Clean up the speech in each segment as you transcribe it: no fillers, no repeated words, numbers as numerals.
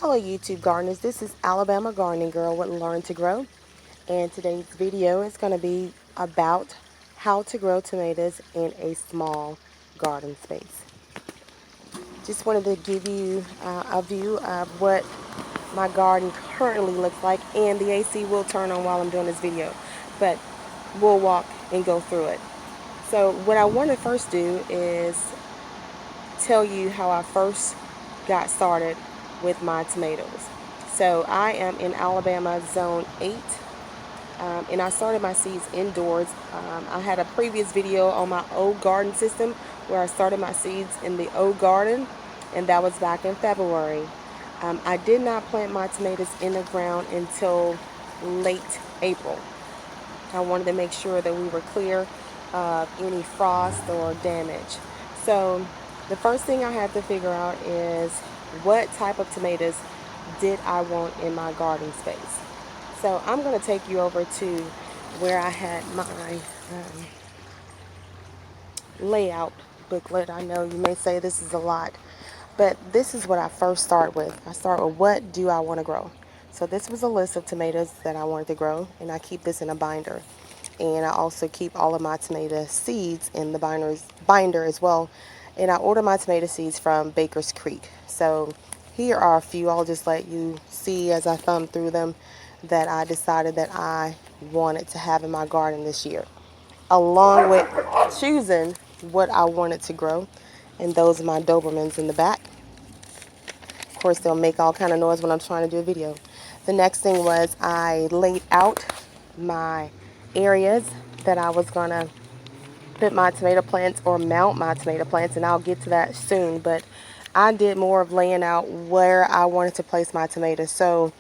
Hello YouTube gardeners, this is Alabama Gardening Girl with Learn to Grow, and today's video is going to be about how to grow tomatoes in a small garden space. Just wanted to give you a view of what my garden currently looks like, and the AC will turn on while I'm doing this video, but we'll walk and go through it. So what I want to first do is tell you how I first got started with my tomatoes. So I am in Alabama Zone 8, and I started my seeds indoors. I had a previous video on my old garden system where I started my seeds in the old garden, and that was back in February. I did not plant my tomatoes in the ground until late April. I wanted to make sure that we were clear of any frost or damage. So the first thing I had to figure out is what type of tomatoes did I want in my garden space. So I'm going to take you over to where I had my layout booklet. I know you may say this is a lot, but this is what I first start with. I start with what do I want to grow. So this was a list of tomatoes that I wanted to grow, and I keep this in a binder. And I also keep all of my tomato seeds in the binder as well. And I order my tomato seeds from Baker's Creek. So here are a few. I'll just let you see as I thumb through them that I decided that I wanted to have in my garden this year, along with choosing what I wanted to grow. And those are my Dobermans in the back. Of course, they'll make all kind of noise when I'm trying to do a video. The next thing was I laid out my areas that I was going to put my tomato plants or mount my tomato plants, and I'll get to that soon. But I did more of laying out where I wanted to place my tomatoes. So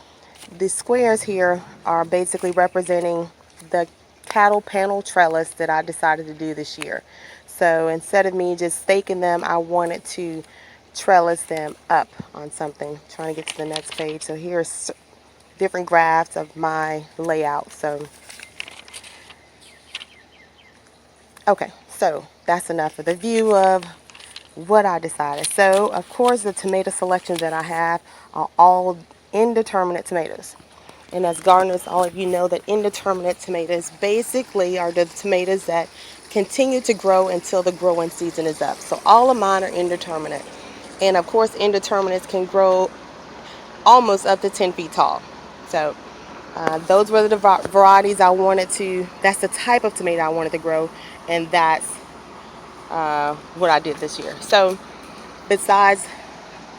the squares here are basically representing the cattle panel trellis that I decided to do this year. So instead of me just staking them, I wanted to trellis them up on something. Trying to get to the next page. So here's different graphs of my layout. So okay, so that's enough of the view of what I decided. So of course the tomato selections that I have are all indeterminate tomatoes. And as gardeners, all of you know that indeterminate tomatoes basically are the tomatoes that continue to grow until the growing season is up. So all of mine are indeterminate. And of course, indeterminates can grow almost up to 10 feet tall. So those were the varieties I wanted to, that's the type of tomato I wanted to grow. And that's what I did this year. So besides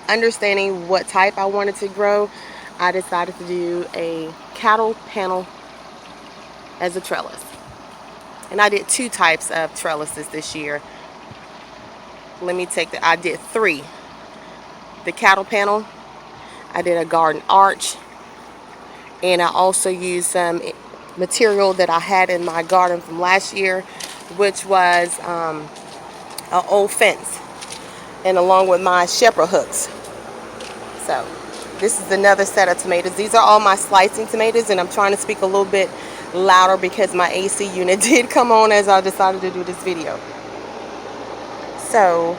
understanding what type I wanted to grow, I decided to do a cattle panel as a trellis. And I did two types of trellises this year. I did three. The cattle panel, I did a garden arch, and I also used some material that I had in my garden from last year, which was an old fence, and along with my shepherd hooks. So this is another set of tomatoes. These are all my slicing tomatoes, and I'm trying to speak a little bit louder because my AC unit did come on as I decided to do this video. So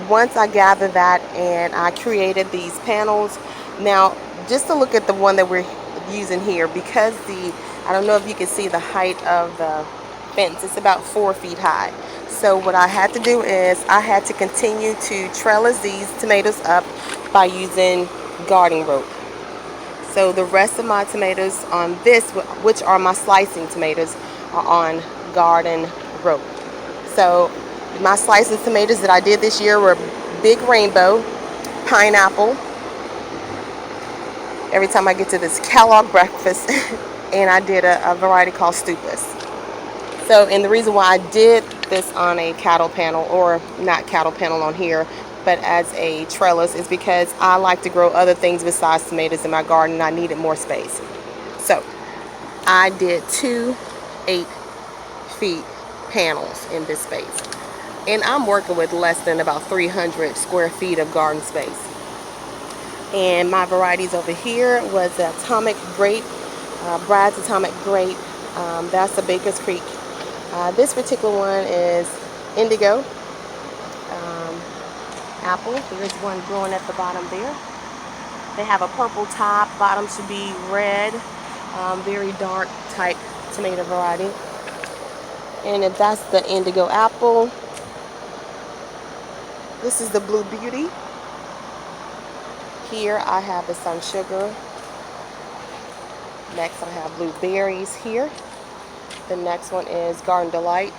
once I gathered that and I created these panels, now just to look at the one that we're using here, because I don't know if you can see the height of the fence, it's about 4 feet high. So what I had to do is I had to continue to trellis these tomatoes up by using garden rope. So the rest of my tomatoes on this, which are my slicing tomatoes, are on garden rope. So my slicing tomatoes that I did this year were Big Rainbow, Pineapple. Every time I get to this, Kellogg Breakfast, and I did a variety called Stupas. So, and the reason why I did this on a cattle panel, or not cattle panel on here, but as a trellis, is because I like to grow other things besides tomatoes in my garden, and I needed more space. So I did two 8-feet panels in this space. And I'm working with less than about 300 square feet of garden space. And my varieties over here was the Atomic Grape, Brad's Atomic Grape. That's the Baker's Creek. This particular one is Indigo Apple. There's one growing at the bottom there. They have a purple top, bottom should be red, very dark type tomato variety. And if that's the indigo apple, this is the Blue Beauty. Here I have the Sun Sugar. Next I have blueberries here. The next one is Garden Delights,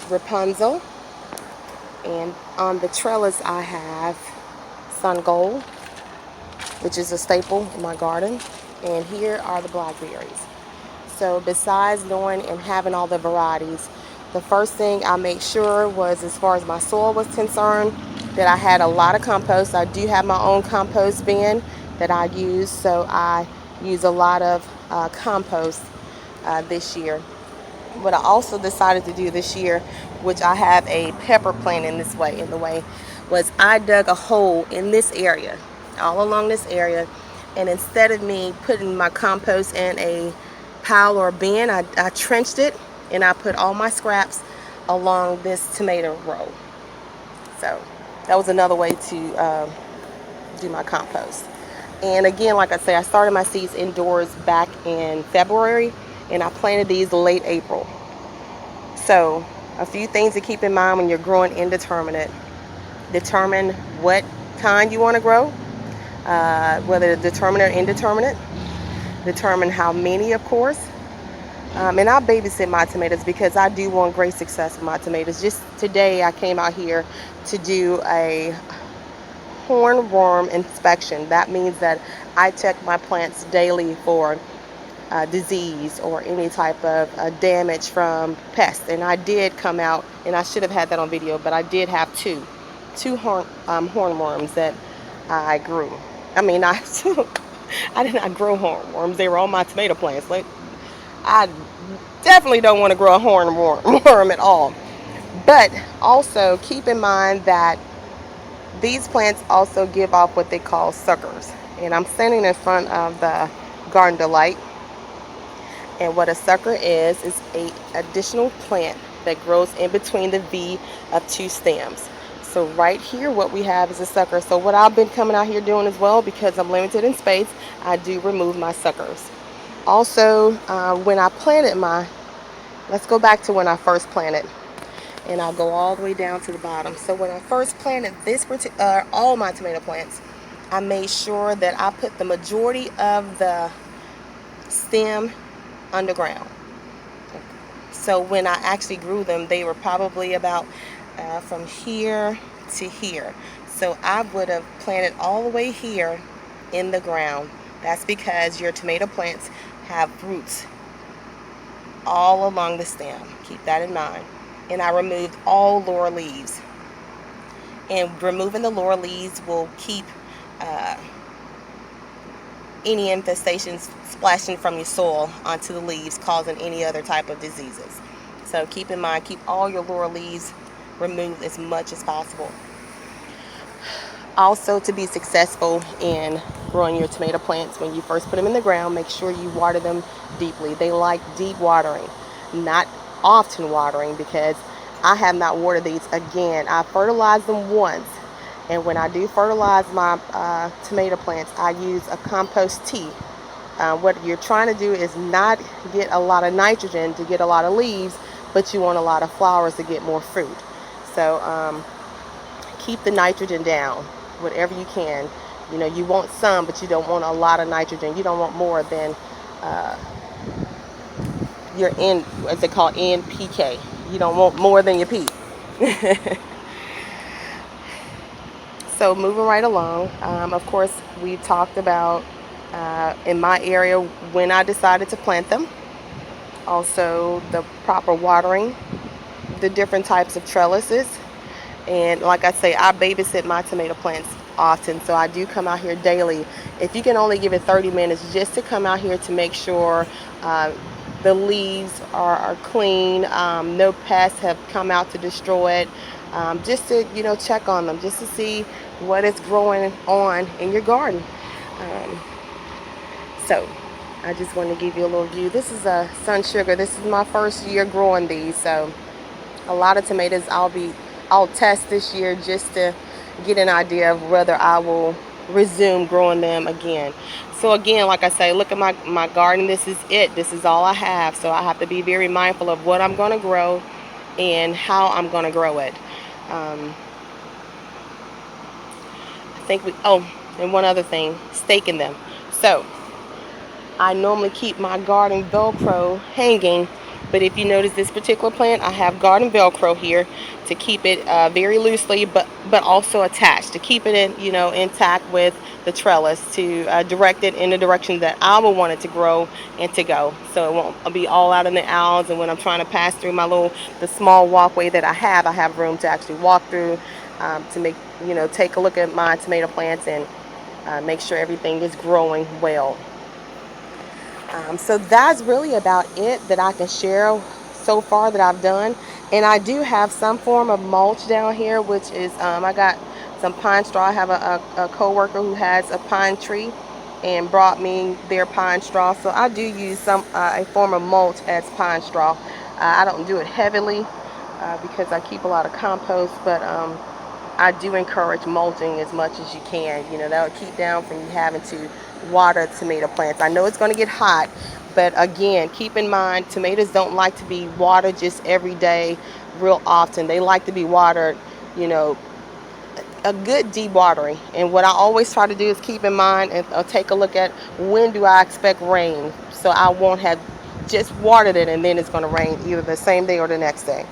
Rapunzel. And on the trellis I have Sun Gold, which is a staple in my garden. And here are the blackberries. So besides knowing and having all the varieties, the first thing I made sure was, as far as my soil was concerned, that I had a lot of compost. I do have my own compost bin that I use, so I use a lot of compost this year. What I also decided to do this year, which I have a pepper plant in the way, was I dug a hole in this area, all along this area, and instead of me putting my compost in a pile or bin, I trenched it, and I put all my scraps along this tomato row. So that was another way to do my compost. And again, like I say, I started my seeds indoors back in February, and I planted these late April. So a few things to keep in mind when you're growing indeterminate. Determine what kind you want to grow, whether determinate or indeterminate. Determine how many, of course. And I babysit my tomatoes because I do want great success with my tomatoes. Just today I came out here to do a hornworm inspection. That means that I check my plants daily for disease or any type of damage from pests. And I did come out, and I should have had that on video, but I did have two hornworms that I grew. I mean, I did not grow hornworms. They were on my tomato plants. Like, I definitely don't want to grow a hornworm at all. But also keep in mind that these plants also give off what they call suckers. And I'm standing in front of the Garden Delight. And what a sucker is a additional plant that grows in between the V of two stems. So right here what we have is a sucker. So what I've been coming out here doing as well, because I'm limited in space, I do remove my suckers. Also, when I planted let's go back to when I first planted, and I'll go all the way down to the bottom. So when I first planted all my tomato plants, I made sure that I put the majority of the stem underground. So when I actually grew them, they were probably about from here to here. So I would have planted all the way here in the ground. That's because your tomato plants have roots all along the stem. Keep that in mind. And I removed all lower leaves. And removing the lower leaves will keep any infestations splashing from your soil onto the leaves, causing any other type of diseases. So keep in mind, keep all your lower leaves removed as much as possible. Also, to be successful in growing your tomato plants, when you first put them in the ground, make sure you water them deeply. They like deep watering, not often watering, because I have not watered these. Again, I fertilized them once, and when I do fertilize my tomato plants, I use a compost tea. What you're trying to do is not get a lot of nitrogen to get a lot of leaves, but you want a lot of flowers to get more fruit. So keep the nitrogen down, whatever you can. You know, you want some, but you don't want a lot of nitrogen. You don't want more than your as they call NPK. You don't want more than your P. So moving right along, of course, we talked about in my area when I decided to plant them. Also, the proper watering, the different types of trellises. And like I say, I babysit my tomato plants often, so I do come out here daily. If you can only give it 30 minutes just to come out here to make sure the leaves are clean, no pests have come out to destroy it, just to check on them, just to see what is growing on in your garden. So I just want to give you a little view. This is a Sun Sugar. This is my first year growing these, so a lot of tomatoes I'll test this year just to get an idea of whether I will resume growing them again. So again, like I say, look at my garden. This is it. This is all I have. So I have to be very mindful of what I'm going to grow and how I'm going to grow it. Um, I think and one other thing, staking them. So I normally keep my garden Velcro hanging, but if you notice this particular plant, I have garden Velcro here to keep it very loosely, but also attached to keep it intact with the trellis to direct it in the direction that I would want it to grow and to go, so it won't be all out in the aisles. And when I'm trying to pass through the small walkway that I have room to actually walk through, to make take a look at my tomato plants and make sure everything is growing well. So that's really about it that I can share so far that I've done. And I do have some form of mulch down here, which is I got some pine straw. I have a co-worker who has a pine tree and brought me their pine straw. So I do use a form of mulch as pine straw. I don't do it heavily because I keep a lot of compost, but I do encourage mulching as much as you can. That will keep down from you having to water tomato plants. I know it's going to get hot, but again, keep in mind, tomatoes don't like to be watered just every day real often. They like to be watered, you know, a good deep watering. And what I always try to do is keep in mind and take a look at when do I expect rain, so I won't have just watered it and then it's going to rain either the same day or the next day.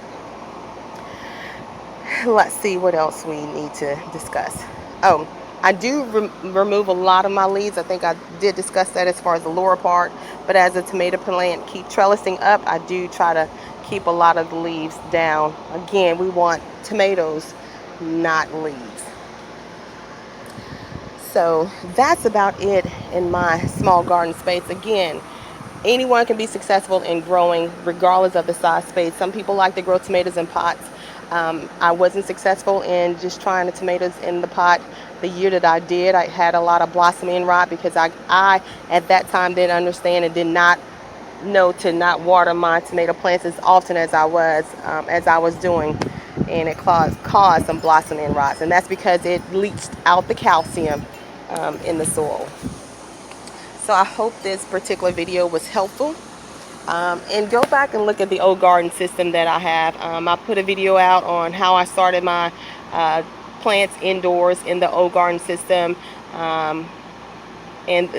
Let's see what else we need to discuss. Oh, I do remove a lot of my leaves. I think I did discuss that as far as the lower part. But as a tomato plant keep trellising up, I do try to keep a lot of the leaves down. Again, we want tomatoes, not leaves. So that's about it in my small garden space. Again, anyone can be successful in growing regardless of the size space. Some people like to grow tomatoes in pots. I wasn't successful in just trying the tomatoes in the pot. The year that I did, I had a lot of blossoming rot because I at that time didn't understand and did not know to not water my tomato plants as often as I was doing, and it caused some blossoming rots, and that's because it leached out the calcium in the soil. So I hope this particular video was helpful. And go back and look at the old garden system that I have. I put a video out on how I started my plants indoors in the old garden system. And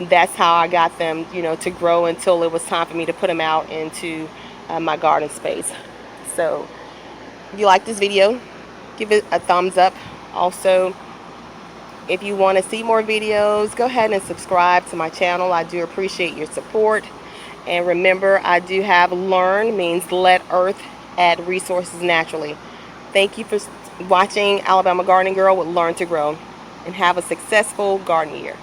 that's how I got them, to grow until it was time for me to put them out into my garden space. So if you like this video, give it a thumbs up. Also, if you want to see more videos, go ahead and subscribe to my channel. I do appreciate your support. And remember, I do have learn means let earth add resources naturally. Thank you for watching Alabama Gardening Girl with Learn to Grow, and have a successful garden year.